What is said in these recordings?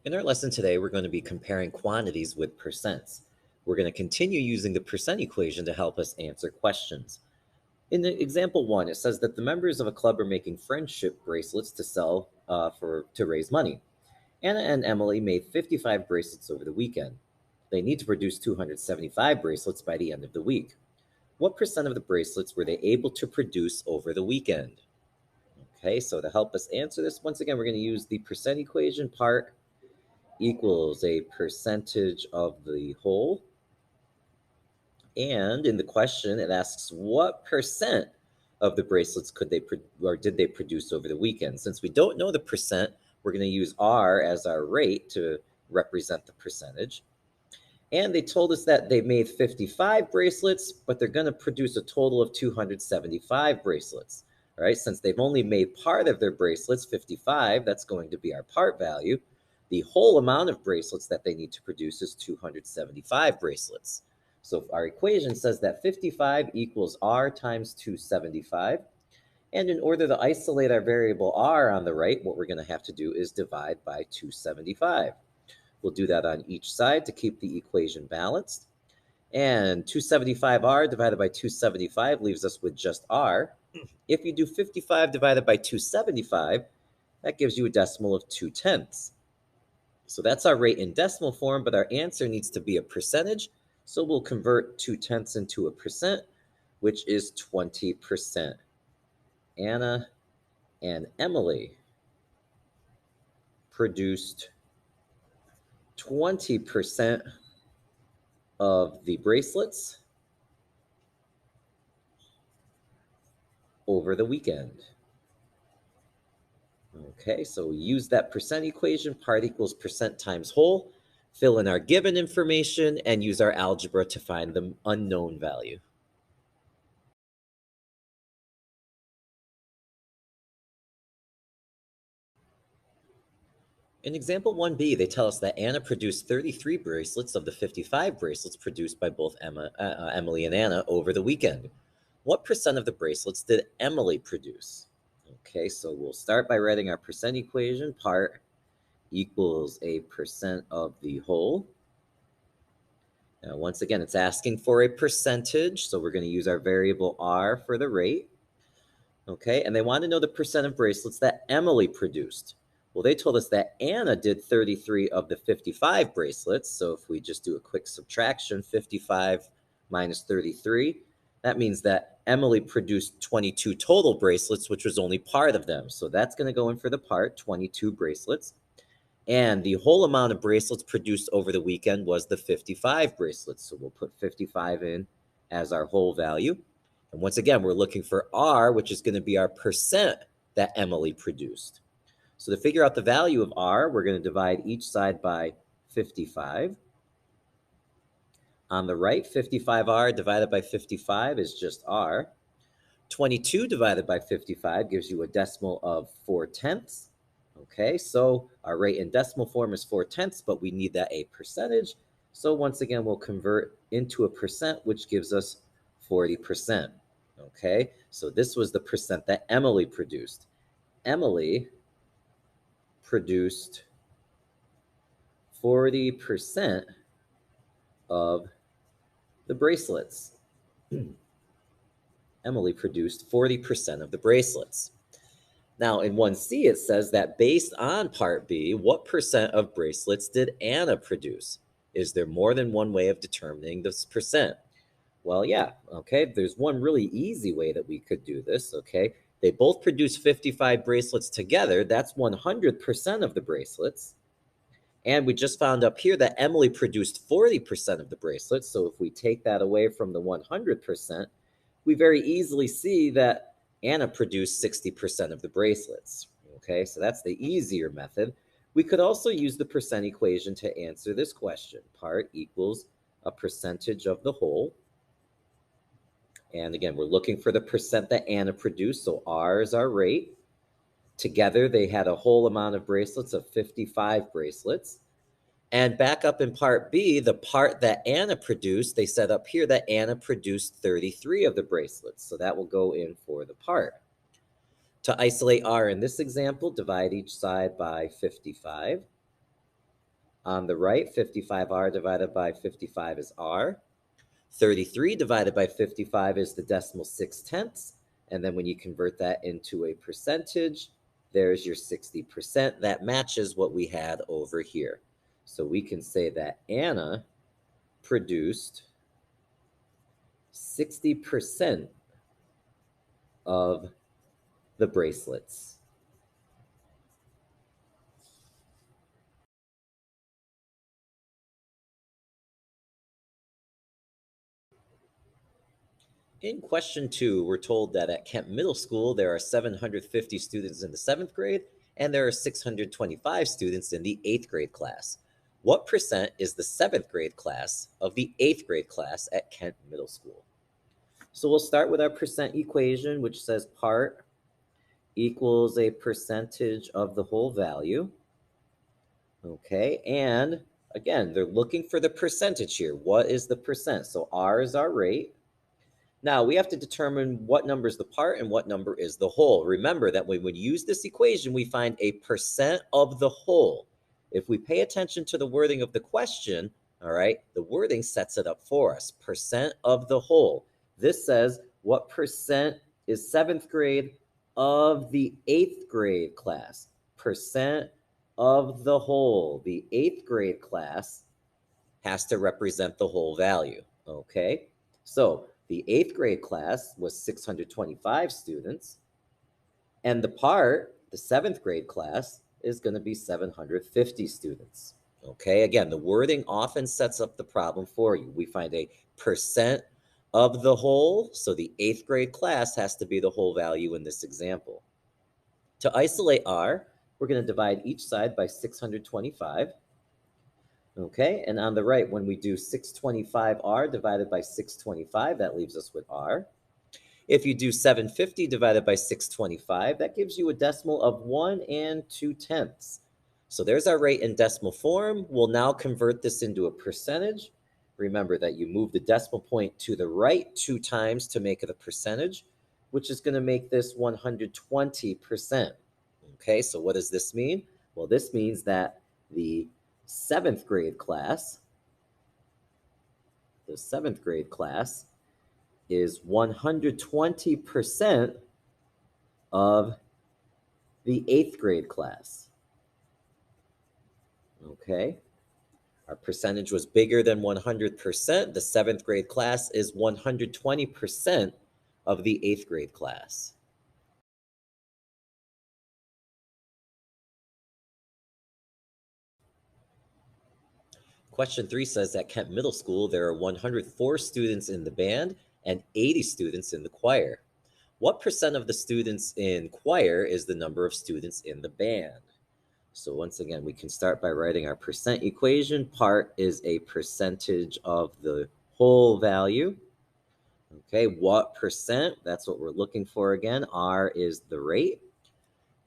In our lesson today, we're going to be comparing quantities with percents. We're going to continue using the percent equation to help us answer questions. In the example one, it says that the members of a club are making friendship bracelets to sell to raise money. Anna and Emily made 55 bracelets over the weekend. They need to produce 275 bracelets by the end of the week. What percent of the bracelets were they able to produce over the weekend? Okay, so to help us answer this, once again, we're going to use the percent equation. Part equals a percentage of the whole. And in the question, it asks what percent of the bracelets did they produce over the weekend? Since we don't know the percent, we're going to use R as our rate to represent the percentage. And they told us that they made 55 bracelets, but they're going to produce a total of 275 bracelets. All right, since they've only made part of their bracelets, 55, that's going to be our part value. The whole amount of bracelets that they need to produce is 275 bracelets. So our equation says that 55 equals R times 275. And in order to isolate our variable R on the right, what we're going to have to do is divide by 275. We'll do that on each side to keep the equation balanced. And 275R divided by 275 leaves us with just R. If you do 55 divided by 275, that gives you a decimal of 2/10. So that's our rate in decimal form, but our answer needs to be a percentage. So we'll convert 2/10 into a percent, which is 20%. Anna and Emily produced 20% of the bracelets over the weekend. Okay, so we use that percent equation, part equals percent times whole, fill in our given information, and use our algebra to find the unknown value. In example 1b, they tell us that Anna produced 33 bracelets of the 55 bracelets produced by both Emily and Anna over the weekend. What percent of the bracelets did Emily produce? Okay, so we'll start by writing our percent equation. Part equals a percent of the whole. Now, once again, it's asking for a percentage, so we're going to use our variable R for the rate. Okay, and they want to know the percent of bracelets that Emily produced. Well, they told us that Anna did 33 of the 55 bracelets, so if we just do a quick subtraction, 55 minus 33, that means that Emily produced 22 total bracelets, which was only part of them. So that's going to go in for the part, 22 bracelets. And the whole amount of bracelets produced over the weekend was the 55 bracelets. So we'll put 55 in as our whole value. And once again, we're looking for R, which is going to be our percent that Emily produced. So to figure out the value of R, we're going to divide each side by 55. On the right, 55R divided by 55 is just R. 22 divided by 55 gives you a decimal of 4/10. Okay, so our rate in decimal form is 4/10, but we need that a percentage. So once again, we'll convert into a percent, which gives us 40%. Okay, so this was the percent that Emily produced. Emily produced 40% of the bracelets. Emily produced 40% of the bracelets. Now, in 1C, it says that based on Part B, what percent of bracelets did Anna produce? Is there more than one way of determining this percent? Well, yeah, okay, there's one really easy way that we could do this, okay? They both produced 55 bracelets together. That's 100% of the bracelets. And we just found up here that Emily produced 40% of the bracelets. So if we take that away from the 100%, we very easily see that Anna produced 60% of the bracelets. Okay, so that's the easier method. We could also use the percent equation to answer this question. Part equals a percentage of the whole. And again, we're looking for the percent that Anna produced, so R is our rate. Together, they had a whole amount of bracelets of 55 bracelets. And back up in part B, the part that Anna produced, they said up here that Anna produced 33 of the bracelets. So that will go in for the part. To isolate R in this example, divide each side by 55. On the right, 55R divided by 55 is R. 33 divided by 55 is the decimal 6/10. And then when you convert that into a percentage, there's your 60%. That matches what we had over here. So we can say that Anna produced 60% of the bracelets. In question 2, we're told that at Kent Middle School, there are 750 students in the 7th grade, and there are 625 students in the 8th grade class. What percent is the 7th grade class of the 8th grade class at Kent Middle School? So we'll start with our percent equation, which says part equals a percentage of the whole value. Okay, and again, they're looking for the percentage here. What is the percent? So R is our rate. Now we have to determine what number is the part and what number is the whole. Remember that when we use this equation, we find a percent of the whole. If we pay attention to the wording of the question, all right, the wording sets it up for us. Percent of the whole. This says what percent is 7th grade of the 8th grade class. Percent of the whole. The 8th grade class has to represent the whole value, okay? So the 8th grade class was 625 students, and the part, the 7th grade class, is going to be 750 students. Okay, again, the wording often sets up the problem for you. We find a percent of the whole, so the 8th grade class has to be the whole value in this example. To isolate R, we're going to divide each side by 625. Okay, and on the right, when we do 625R divided by 625, that leaves us with R. If you do 750 divided by 625, that gives you a decimal of 1 2/10. So there's our rate in decimal form. We'll now convert this into a percentage. Remember that you move the decimal point to the right 2 times to make it a percentage, which is going to make this 120%. Okay, so what does this mean? Well, this means that the 7th grade class, the 7th grade class is 120% of the 8th grade class. Okay, our percentage was bigger than 100%. The 7th grade class is 120% of the 8th grade class. Question 3 says at Kent Middle School, there are 104 students in the band and 80 students in the choir. What percent of the students in choir is the number of students in the band? So once again, we can start by writing our percent equation. Part is a percentage of the whole value. Okay, what percent? That's what we're looking for again. R is the rate.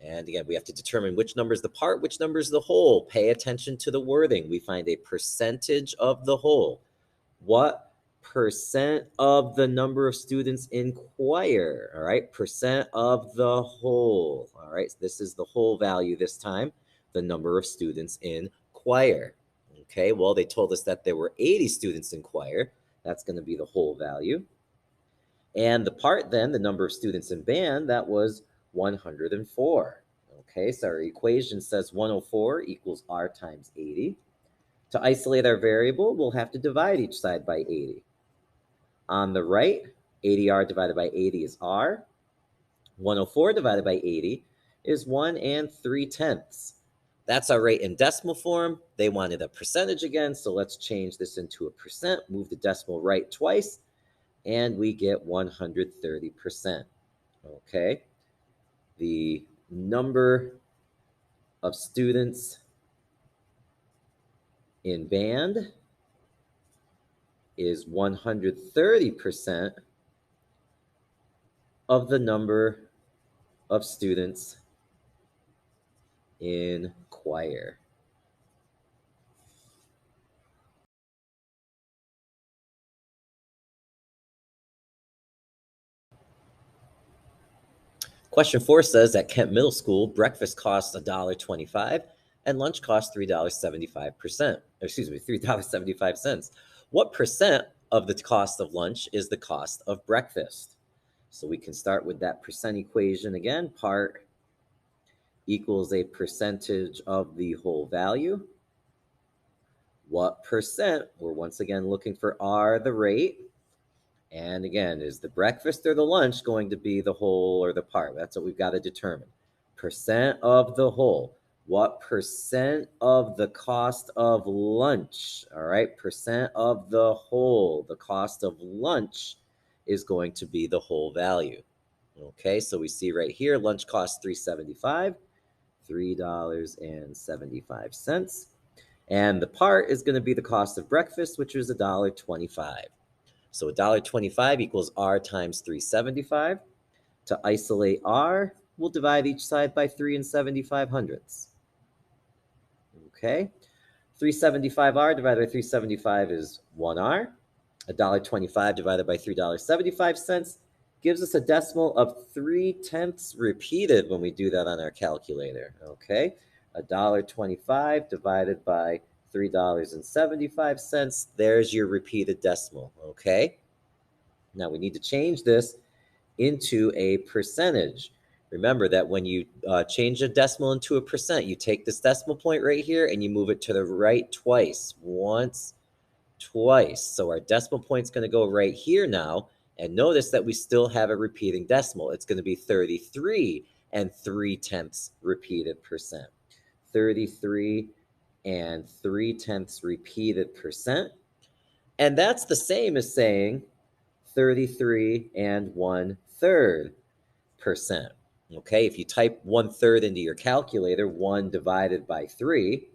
And again, we have to determine which number is the part, which number is the whole. Pay attention to the wording. We find a percentage of the whole. What percent of the number of students in choir? All right, percent of the whole. All right, so this is the whole value this time, the number of students in choir. Okay, well, they told us that there were 80 students in choir. That's going to be the whole value. And the part then, the number of students in band, that was 104. Okay, so our equation says 104 equals R times 80. To isolate our variable, we'll have to divide each side by 80. On the right, 80R divided by 80 is R. 104 divided by 80 is 1 3/10. That's our rate in decimal form. They wanted a percentage again, so let's change this into a percent, move the decimal right twice, and we get 130%. Okay, the number of students in band is 130% of the number of students in choir. Question 4 says at Kent Middle School, breakfast costs $1.25, and lunch costs $3.75. What percent of the cost of lunch is the cost of breakfast? So we can start with that percent equation again. Part equals a percentage of the whole value. What percent? We're once again looking for R, the rate. And again, is the breakfast or the lunch going to be the whole or the part? That's what we've got to determine. Percent of the whole. What percent of the cost of lunch? All right, percent of the whole. The cost of lunch is going to be the whole value. Okay, so we see right here, lunch costs $3.75, $3.75. And the part is going to be the cost of breakfast, which is $1.25. So $1.25 equals R times 375. To isolate R, we'll divide each side by 3 75/100. Okay, 375R divided by 375 is 1R. $1.25 divided by $3.75 gives us a decimal of 3/10 repeated when we do that on our calculator. Okay, $1.25 divided by $3.75. There's your repeated decimal. Okay, now we need to change this into a percentage. Remember that when you change a decimal into a percent, you take this decimal point right here and you move it to the right twice. Once, twice. So our decimal point's going to go right here now. And notice that we still have a repeating decimal. It's going to be 33 and 3/10 repeated percent. 33 and 3/10 repeated percent. And that's the same as saying 33 and 1/3%. Okay, if you type 1/3 into your calculator, 1 divided by 3,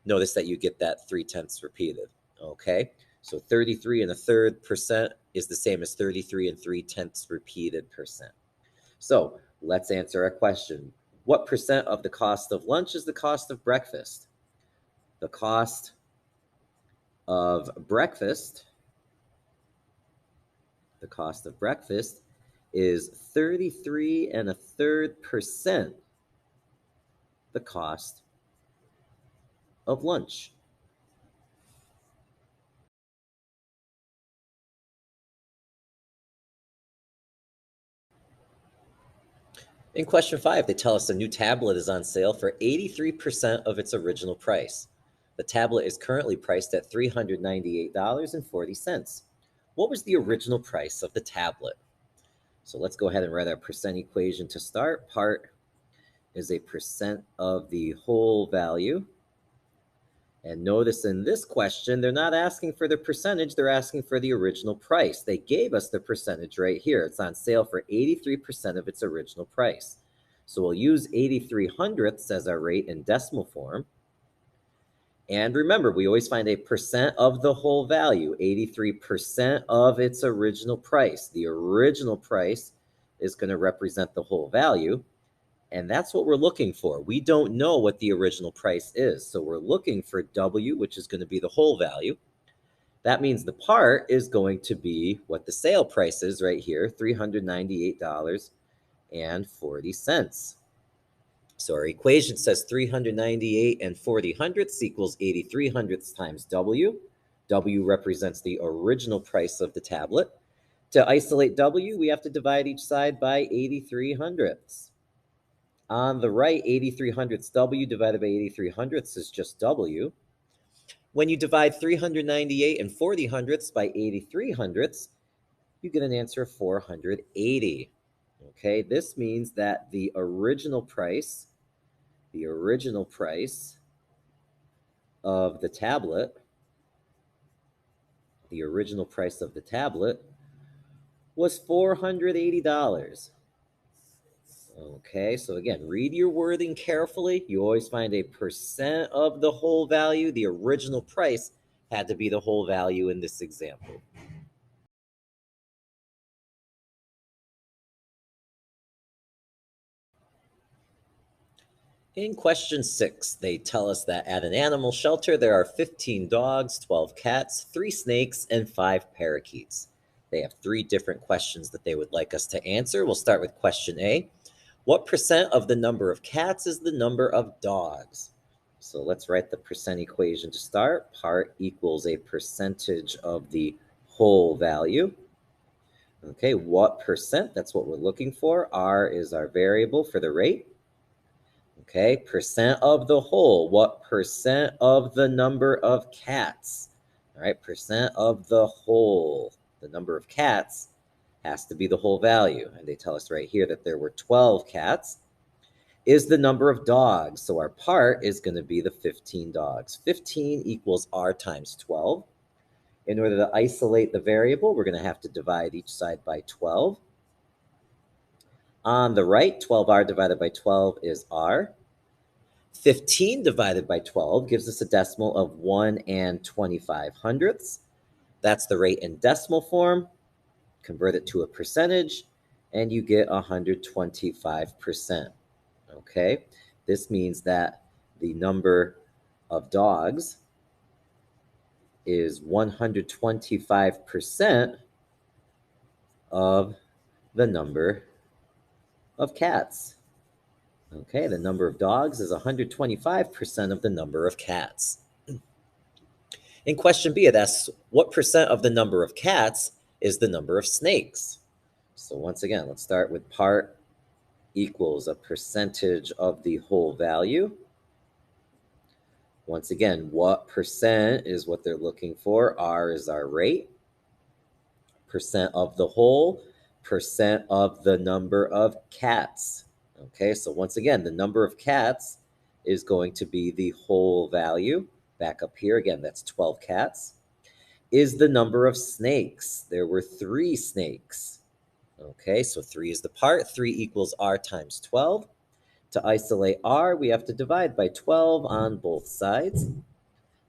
notice that you get that 3/10 repeated. Okay, so 33 and 1/3% is the same as 33 and 3/10 repeated percent. So let's answer our question. What percent of the cost of lunch is the cost of breakfast? The cost of breakfast is 33 and 1/3% the cost of lunch. In question 5, they tell us a new tablet is on sale for 83% of its original price. The tablet is currently priced at $398.40. What was the original price of the tablet? So let's go ahead and write our percent equation to start. Part is a percent of the whole value. And notice in this question, they're not asking for the percentage, they're asking for the original price. They gave us the percentage right here. It's on sale for 83% of its original price. So we'll use 83/100ths as our rate in decimal form. And remember, we always find a percent of the whole value, 83% of its original price. The original price is going to represent the whole value. And that's what we're looking for. We don't know what the original price is. So we're looking for W, which is going to be the whole value. That means the part is going to be what the sale price is right here, $398.40. So our equation says 398.40 equals 83/100 times W. W represents the original price of the tablet. To isolate W, we have to divide each side by 83/100. On the right, 83/100 W divided by 83/100 is just W. When you divide 398.40 by 83/100, you get an answer of 480. Okay, this means that the original price of the tablet, was $480. Okay, so again, read your wording carefully. You always find a percent of the whole value. The original price had to be the whole value in this example. In question 6, they tell us that at an animal shelter, there are 15 dogs, 12 cats, 3 snakes, and 5 parakeets. They have 3 different questions that they would like us to answer. We'll start with question A. What percent of the number of cats is the number of dogs? So let's write the percent equation to start. Part equals a percentage of the whole value. Okay, what percent? That's what we're looking for. R is our variable for the rate. Okay, percent of the whole. What percent of the number of cats? All right, percent of the whole. The number of cats has to be the whole value. And they tell us right here that there were 12 cats. Is the number of dogs. So our part is going to be the 15 dogs. 15 equals R times 12. In order to isolate the variable, we're going to have to divide each side by 12. On the right, 12R divided by 12 is R. 15 divided by 12 gives us a decimal of 1 and 25 hundredths. That's the rate in decimal form. Convert it to a percentage, and you get 125%. Okay, this means that the number of dogs is 125% of the number of cats. Okay, the number of dogs is 125% of the number of cats. In question B, it asks, what percent of the number of cats is the number of snakes? So once again, let's start with part equals a percentage of the whole value. Once again, what percent is what they're looking for? R is our rate. Percent of the whole, percent of the number of cats. Okay, so once again, the number of cats is going to be the whole value. Back up here, again, that's 12 cats. Is the number of snakes. There were 3 snakes. Okay, so 3 is the part. 3 equals R times 12. To isolate R, we have to divide by 12 on both sides.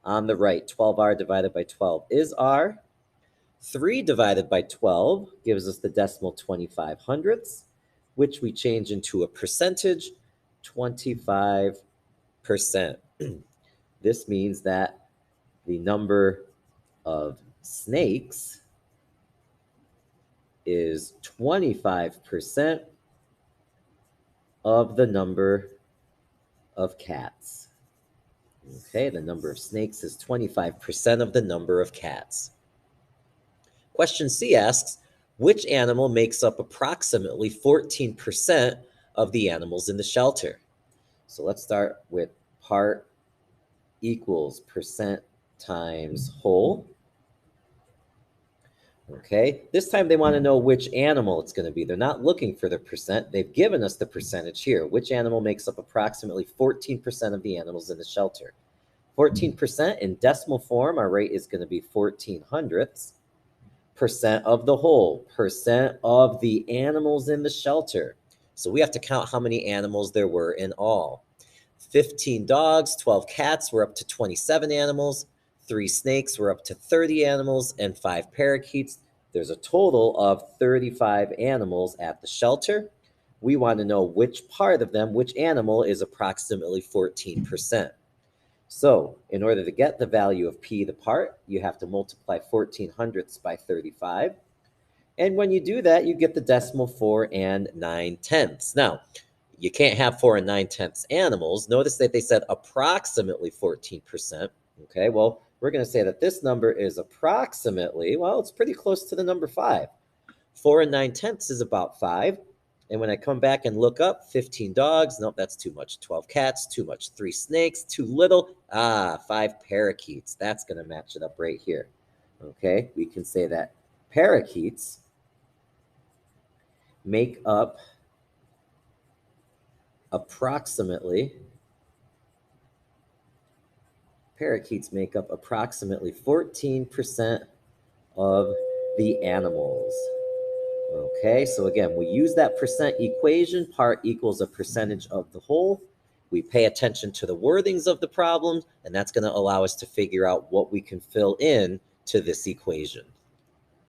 On the right, 12R divided by 12 is R. 3 divided by 12 gives us the decimal 25 hundredths, which we change into a percentage, 25%. This means that the number of snakes is 25% of the number of cats. Okay, the number of snakes is 25% of the number of cats. Question C asks, which animal makes up approximately 14% of the animals in the shelter? So let's start with part equals percent times whole. Okay, this time they want to know which animal it's going to be. They're not looking for the percent. They've given us the percentage here. Which animal makes up approximately 14% of the animals in the shelter? 14% in decimal form, our rate is going to be 14 hundredths. Percent of the whole, percent of the animals in the shelter. So we have to count how many animals there were in all. 15 dogs, 12 cats, we're up to 27 animals. 3 snakes, we're up to 30 animals, and 5 parakeets. There's a total of 35 animals at the shelter. We want to know which part of them, which animal is approximately 14%. So in order to get the value of P, the part, you have to multiply 14 hundredths by 35. And when you do that, you get the decimal 4 and 9/10. Now, you can't have 4 and 9/10 animals. Notice that they said approximately 14%. Okay, well, we're going to say that this number is approximately, well, it's pretty close to the number 5. 4 and 9/10 is about 5. And when I come back and look up, 15 dogs, nope, that's too much. 12 cats, too much. 3 snakes, too little. 5 parakeets. That's going to match it up right here. Okay, we can say that parakeets make up approximately 14% of the animals. Okay, so again, we use that percent equation. Part equals a percentage of the whole. We pay attention to the wordings of the problem, and that's going to allow us to figure out what we can fill in to this equation.